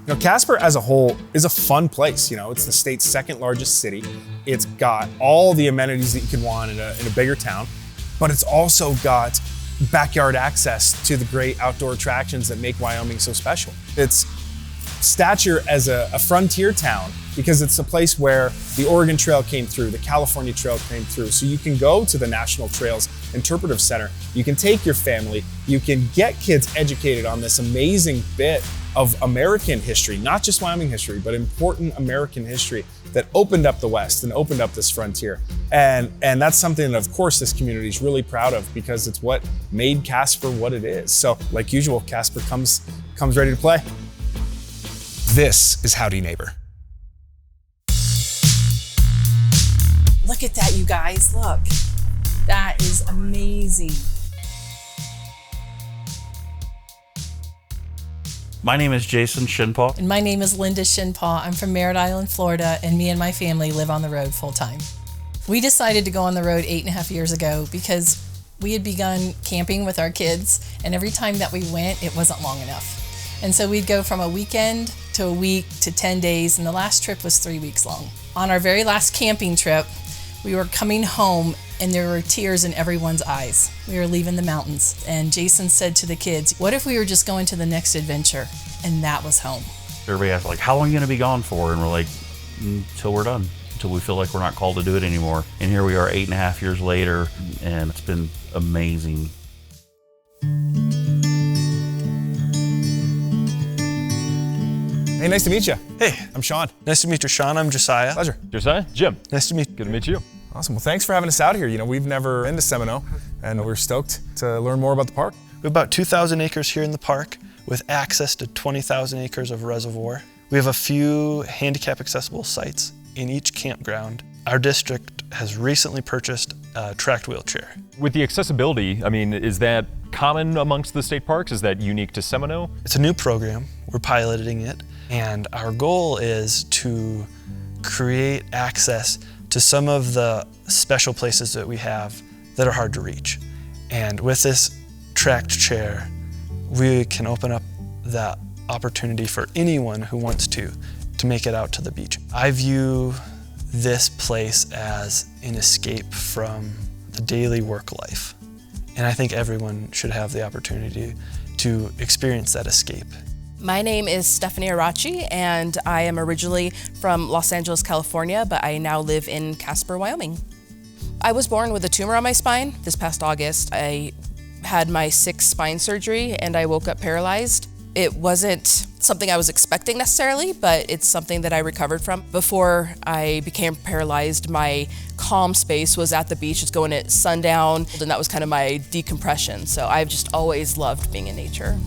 You know, Casper as a whole is a fun place. You know, it's the state's second largest city. It's got all the amenities that you could want in a bigger town, but it's also got backyard access to the great outdoor attractions that make Wyoming so special. Its stature as a frontier town because it's a place where the Oregon Trail came through, the California Trail came through. So you can go to the National Trails Interpretive Center, you can take your family, you can get kids educated on this amazing bit of American history, not just Wyoming history, but important American history that opened up the West and opened up this frontier. And that's something that, of course, this community is really proud of because it's what made Casper what it is. So, like usual, Casper comes ready to play. This is Howdy Neighbor. Look at that, you guys, look. That is amazing. My name is Jason Shinpaugh. And my name is Linda Shinpaugh. I'm from Merritt Island, Florida, and me and my family live on the road full time. We decided to go on the road 8.5 years ago because we had begun camping with our kids, and every time that we went, it wasn't long enough. And so we'd go from a weekend to a week to 10 days, and the last trip was 3 weeks long. On our very last camping trip, we were coming home and there were tears in everyone's eyes. We were leaving the mountains, and Jason said to the kids, what if we were just going to the next adventure? And that was home. Everybody asked, like, how long are you gonna be gone for? And we're like, until we're done, until we feel like we're not called to do it anymore. And here we are 8.5 years later, and it's been amazing. Hey, nice to meet you. Hey, I'm Sean. nice to meet you, Sean. I'm Josiah. Pleasure. Josiah? Jim. Nice to meet you. Good to meet you. Awesome. Well, thanks for having us out here. You know, we've never been to Seminoe, and we're stoked to learn more about the park. We have about 2,000 acres here in the park with access to 20,000 acres of reservoir. We have a few handicap accessible sites in each campground. Our district has recently purchased a tracked wheelchair. With the accessibility, I mean, is that common amongst the state parks? Is that unique to Seminoe? It's a new program. We're piloting it, and our goal is to create access to some of the special places that we have that are hard to reach. And with this tracked chair, we can open up that opportunity for anyone who wants to make it out to the beach. I view this place as an escape from the daily work life. And I think everyone should have the opportunity to experience that escape. My name is Stephanie Arachi, and I am originally from Los Angeles, California, but I now live in Casper, Wyoming. I was born with a tumor on my spine. This past August, I had my 6th spine surgery and I woke up paralyzed. It wasn't something I was expecting necessarily, but it's something that I recovered from. Before I became paralyzed, my calm space was at the beach. It's going at sundown, and that was kind of my decompression. So I've just always loved being in nature.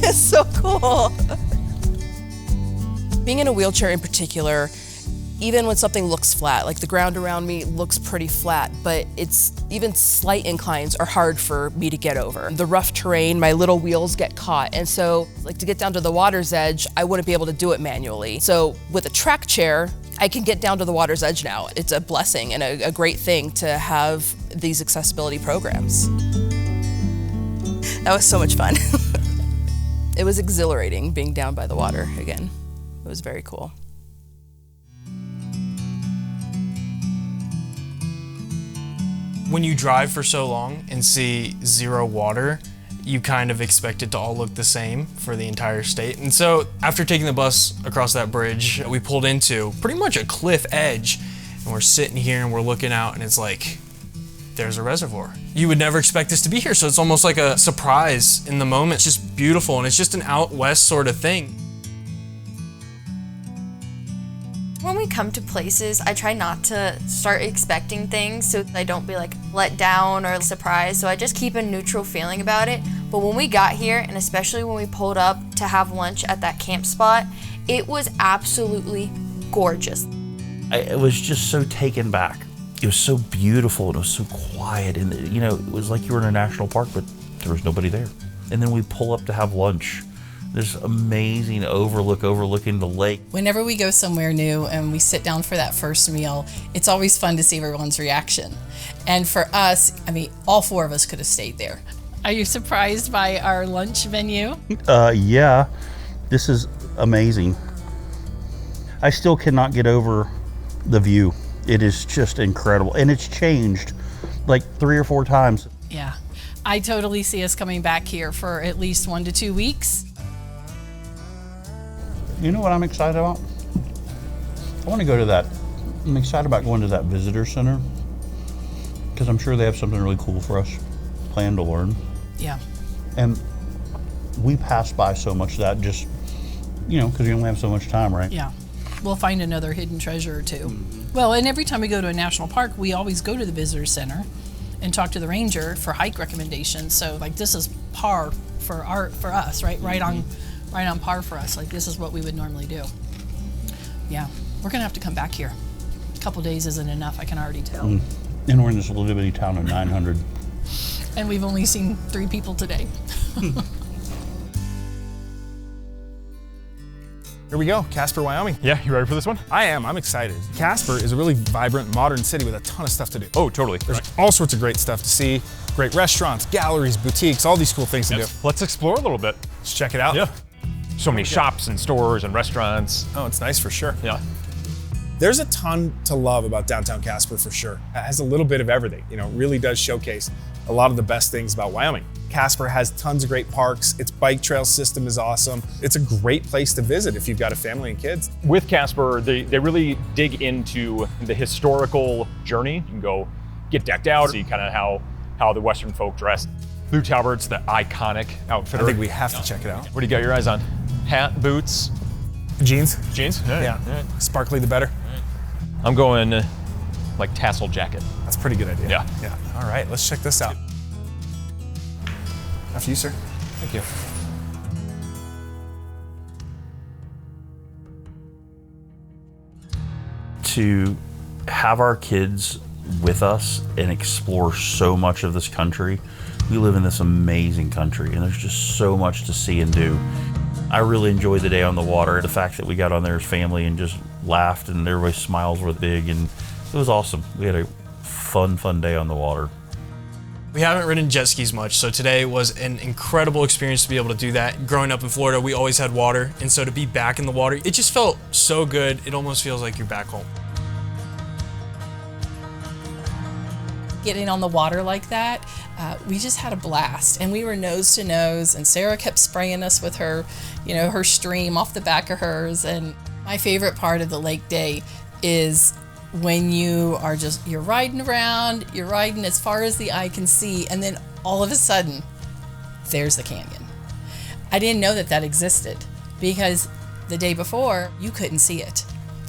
It's so cool. Being in a wheelchair in particular, even when something looks flat, like the ground around me looks pretty flat, but it's even slight inclines are hard for me to get over. The rough terrain, my little wheels get caught. And so like to get down to the water's edge, I wouldn't be able to do it manually. So with a track chair, I can get down to the water's edge now. It's a blessing and a great thing to have these accessibility programs. That was so much fun. It was exhilarating being down by the water again. It was very cool. When you drive for so long and see zero water, you kind of expect it to all look the same for the entire state. And so after taking the bus across that bridge, we pulled into pretty much a cliff edge, and we're sitting here and we're looking out and it's like, there's a reservoir. You would never expect this to be here, so it's almost like a surprise in the moment. It's just beautiful, and it's just an out west sort of thing. When we come to places, I try not to start expecting things so I don't be like let down or surprised, so I just keep a neutral feeling about it. But when we got here, and especially when we pulled up to have lunch at that camp spot, it was absolutely gorgeous. I was just so taken back. It was so beautiful and it was so quiet, and you know, it was like you were in a national park, but there was nobody there. And then we pull up to have lunch this amazing overlooking the lake. Whenever we go somewhere new and we sit down for that first meal, it's always fun to see everyone's reaction. And for us, I mean, all 4 of us could have stayed there. Are you surprised by our lunch menu? Yeah, this is amazing. I still cannot get over the view. It is just incredible. And it's changed like 3 or 4 times. Yeah, I totally see us coming back here for at least 1 to 2 weeks. You know what I'm excited about? I want to go to that. I'm excited about going to that visitor center because I'm sure they have something really cool for us planned to learn. Yeah. And we pass by so much of that just, because you only have so much time, right? Yeah. We'll find another hidden treasure or two. Well, and every time we go to a national park, we always go to the visitor center and talk to the ranger for hike recommendations. So like this is par for us, right? Right on par for us. Like this is what we would normally do. Yeah, we're gonna have to come back here. A couple days isn't enough, I can already tell. And we're in this little bitty town of 900. And we've only seen 3 people today. Here we go, Casper, Wyoming. Yeah, you ready for this one? I am, I'm excited. Casper is a really vibrant, modern city with a ton of stuff to do. Oh, totally. There's all sorts of great stuff to see. Great restaurants, galleries, boutiques, all these cool things to do. Let's explore a little bit. Let's check it out. Yeah. So many shops and stores and restaurants. Oh, it's nice for sure. Yeah. There's a ton to love about downtown Casper for sure. It has a little bit of everything, it really does showcase a lot of the best things about Wyoming. Casper has tons of great parks. Its bike trail system is awesome. It's a great place to visit if you've got a family and kids. With Casper, they really dig into the historical journey. You can go get decked out, see kind of how the Western folk dress. Lou Talbert's the iconic outfitter. I think we have to check it out. What do you got your eyes on? Hat, boots, Jeans. jeans? All right, Yeah, all right. sparkly the better. I'm going like tassel jacket. That's a pretty good idea. Yeah. Yeah. All right, let's check this out. After you, sir. Thank you. To have our kids with us and explore so much of this country. We live in this amazing country and there's just so much to see and do. I really enjoyed the day on the water. The fact that we got on there as family and just laughed and everybody's smiles were big and it was awesome. We had a fun day on the water. We haven't ridden jet skis much, so today was an incredible experience to be able to do that. Growing up in Florida, we always had water, and so to be back in the water, it just felt so good. It almost feels like you're back home. Getting on the water like that, we just had a blast, and we were nose to nose, and Sarah kept spraying us with her, her stream off the back of hers. And my favorite part of the lake day is when you're riding around, you're riding as far as the eye can see, and then all of a sudden, there's the canyon. I didn't know that existed because the day before, you couldn't see it.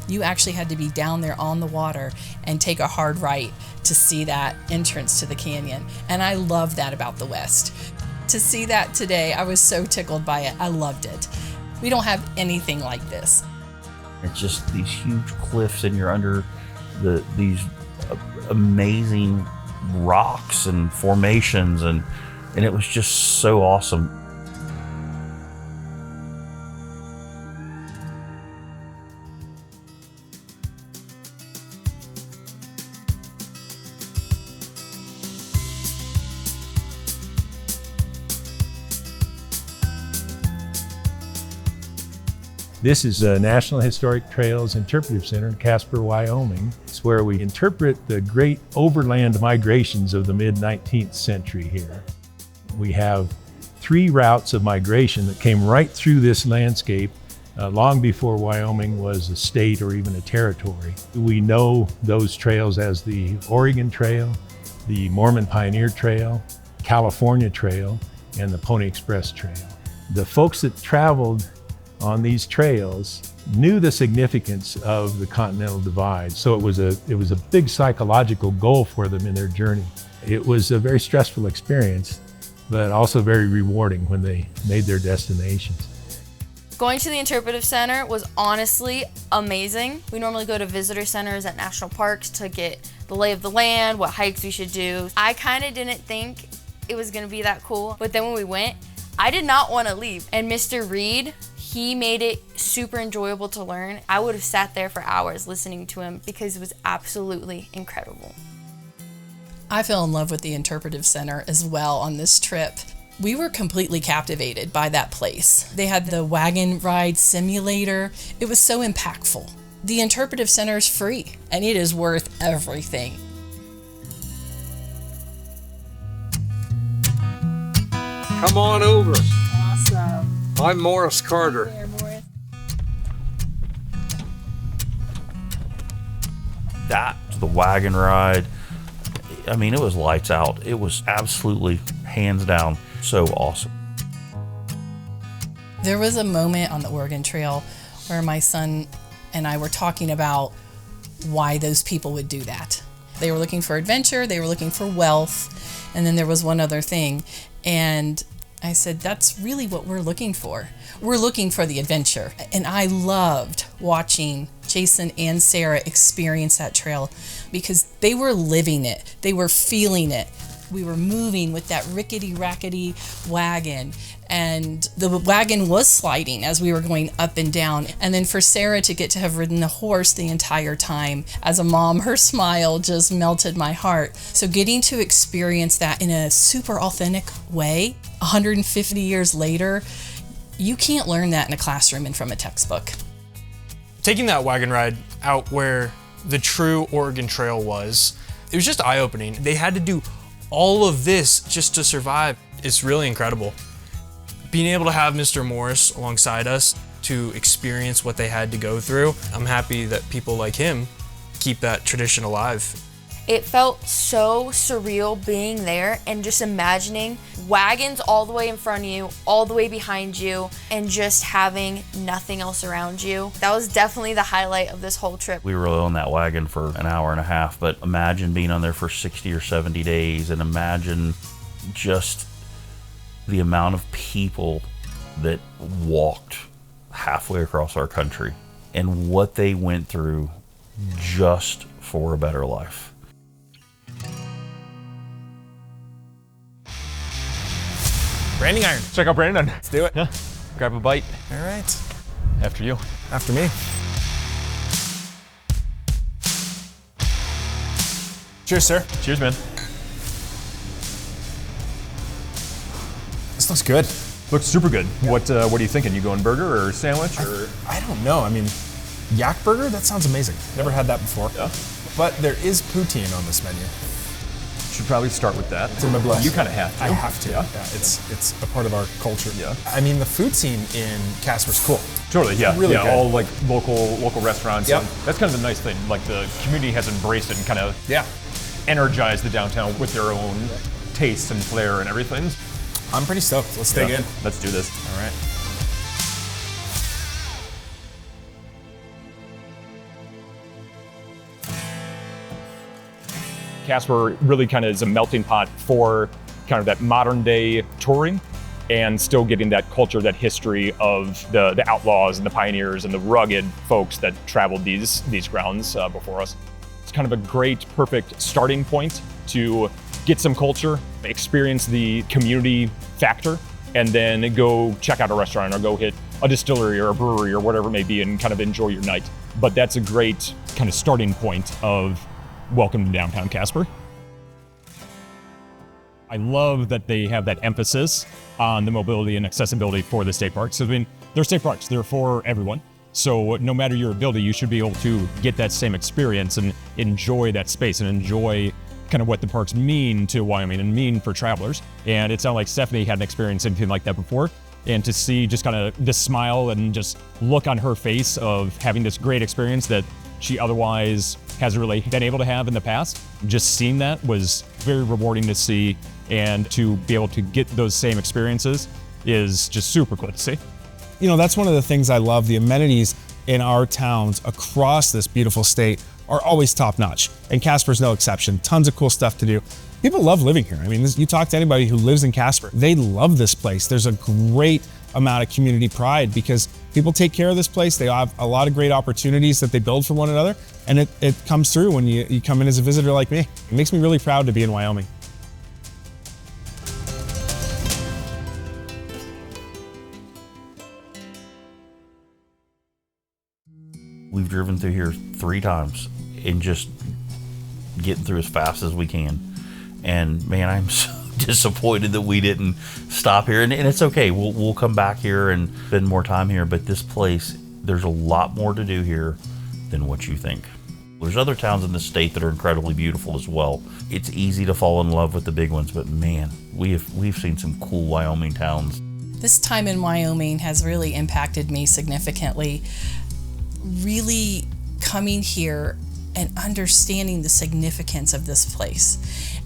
You actually had to be down there on the water and take a hard right to see that entrance to the canyon. And I love that about the West. To see that today, I was so tickled by it. I loved it. We don't have anything like this. It's just these huge cliffs and you're under these amazing rocks and formations and it was just so awesome. This is the National Historic Trails Interpretive Center in Casper, Wyoming. It's where we interpret the great overland migrations of the mid-19th century here. We have 3 routes of migration that came right through this landscape long before Wyoming was a state or even a territory. We know those trails as the Oregon Trail, the Mormon Pioneer Trail, California Trail, and the Pony Express Trail. The folks that traveled on these trails knew the significance of the Continental Divide. So it was a big psychological goal for them in their journey. It was a very stressful experience, but also very rewarding when they made their destinations. Going to the Interpretive Center was honestly amazing. We normally go to visitor centers at national parks to get the lay of the land, what hikes we should do. I kind of didn't think it was gonna be that cool, but then when we went, I did not want to leave. And Mr. Reed, he made it super enjoyable to learn. I would have sat there for hours listening to him because it was absolutely incredible. I fell in love with the Interpretive Center as well on this trip. We were completely captivated by that place. They had the wagon ride simulator. It was so impactful. The Interpretive Center is free, and it is worth everything. Come on over. Awesome. I'm Morris Carter. There, Morris. That, the wagon ride, I mean, it was lights out. It was absolutely, hands down, so awesome. There was a moment on the Oregon Trail where my son and I were talking about why those people would do that. They were looking for adventure, they were looking for wealth, and then there was one other thing. And I said, that's really what we're looking for. We're looking for the adventure. And I loved watching Jason and Sarah experience that trail because they were living it. They were feeling it. We were moving with that rickety-rackety wagon, and the wagon was sliding as we were going up and down. And then for Sarah to get to have ridden the horse the entire time, as a mom, her smile just melted my heart. So getting to experience that in a super authentic way, 150 years later, you can't learn that in a classroom and from a textbook. Taking that wagon ride out where the true Oregon Trail was, it was just eye-opening. They had to do all of this just to survive. It's really incredible. Being able to have Mr. Morris alongside us to experience what they had to go through, I'm happy that people like him keep that tradition alive. It felt so surreal being there and just imagining wagons all the way in front of you, all the way behind you, and just having nothing else around you. That was definitely the highlight of this whole trip. We were on that wagon for an hour and a half, but imagine being on there for 60 or 70 days, and imagine just the amount of people that walked halfway across our country and what they went through just for a better life. Branding iron. Check out Brandon. Let's do it. Yeah. Grab a bite. All right. After you. After me. Cheers, sir. Cheers, man. This looks good. Looks super good. Yeah. What are you thinking? You going burger or sandwich or? I don't know. I mean, yak burger? That sounds amazing. Never had that before. Yeah. But there is poutine on this menu. Should probably start with that. It's in my blood. You kind of have to. I have to. Yeah. It's a part of our culture. Yeah. I mean, the food scene in Casper's cool. Totally. Yeah. Really yeah. good. All like local restaurants. Yep. That's kind of the nice thing. Like the community has embraced it and kind of energized the downtown with their own taste and flair and everything. I'm pretty stoked. Let's dig in. Let's do this. All right. Casper really kind of is a melting pot for kind of that modern day touring and still getting that culture, that history of the outlaws and the pioneers and the rugged folks that traveled these grounds before us. It's kind of a great, perfect starting point to get some culture, experience the community factor, and then go check out a restaurant or go hit a distillery or a brewery or whatever it may be and kind of enjoy your night. But that's a great kind of starting point of welcome to downtown Casper. I love that they have that emphasis on the mobility and accessibility for the state parks. I mean, they're state parks, they're for everyone. So no matter your ability, you should be able to get that same experience and enjoy that space and enjoy kind of what the parks mean to Wyoming and mean for travelers. And it sounded like Stephanie hadn't experienced anything like that before. And to see just kind of this smile and just look on her face of having this great experience that she otherwise hasn't really been able to have in the past, just seeing that was very rewarding to see, and to be able to get those same experiences is just super cool to see. You know, that's one of the things I love. The amenities in our towns across this beautiful state are always top notch, and Casper's no exception. Tons of cool stuff to do. People love living here. I mean, you talk to anybody who lives in Casper, they love this place. There's a great amount of community pride because people take care of this place. They have a lot of great opportunities that they build for one another, and it comes through when you come in as a visitor like me. It makes me really proud to be in Wyoming. We've driven through here 3 times and just getting through as fast as we can. And man, I'm so disappointed that we didn't stop here. And it's okay. We'll come back here and spend more time here. But this place, there's a lot more to do here than what you think. There's other towns in the state that are incredibly beautiful as well. It's easy to fall in love with the big ones, but man, we've seen some cool Wyoming towns. This time in Wyoming has really impacted me significantly. Really coming here and understanding the significance of this place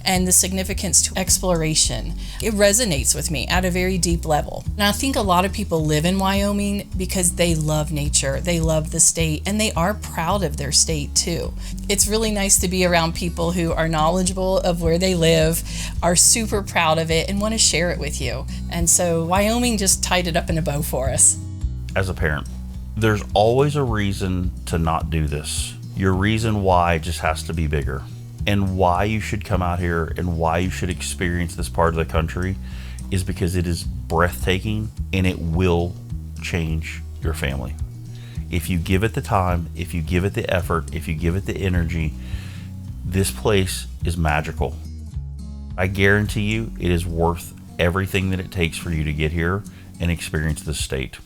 and the significance to exploration. It resonates with me at a very deep level. And I think a lot of people live in Wyoming because they love nature, they love the state, and they are proud of their state too. It's really nice to be around people who are knowledgeable of where they live, are super proud of it, and want to share it with you. And so Wyoming just tied it up in a bow for us. As a parent, there's always a reason to not do this. Your reason why just has to be bigger. And why you should come out here and why you should experience this part of the country is because it is breathtaking and it will change your family. If you give it the time, if you give it the effort, if you give it the energy, this place is magical. I guarantee you it is worth everything that it takes for you to get here and experience this state.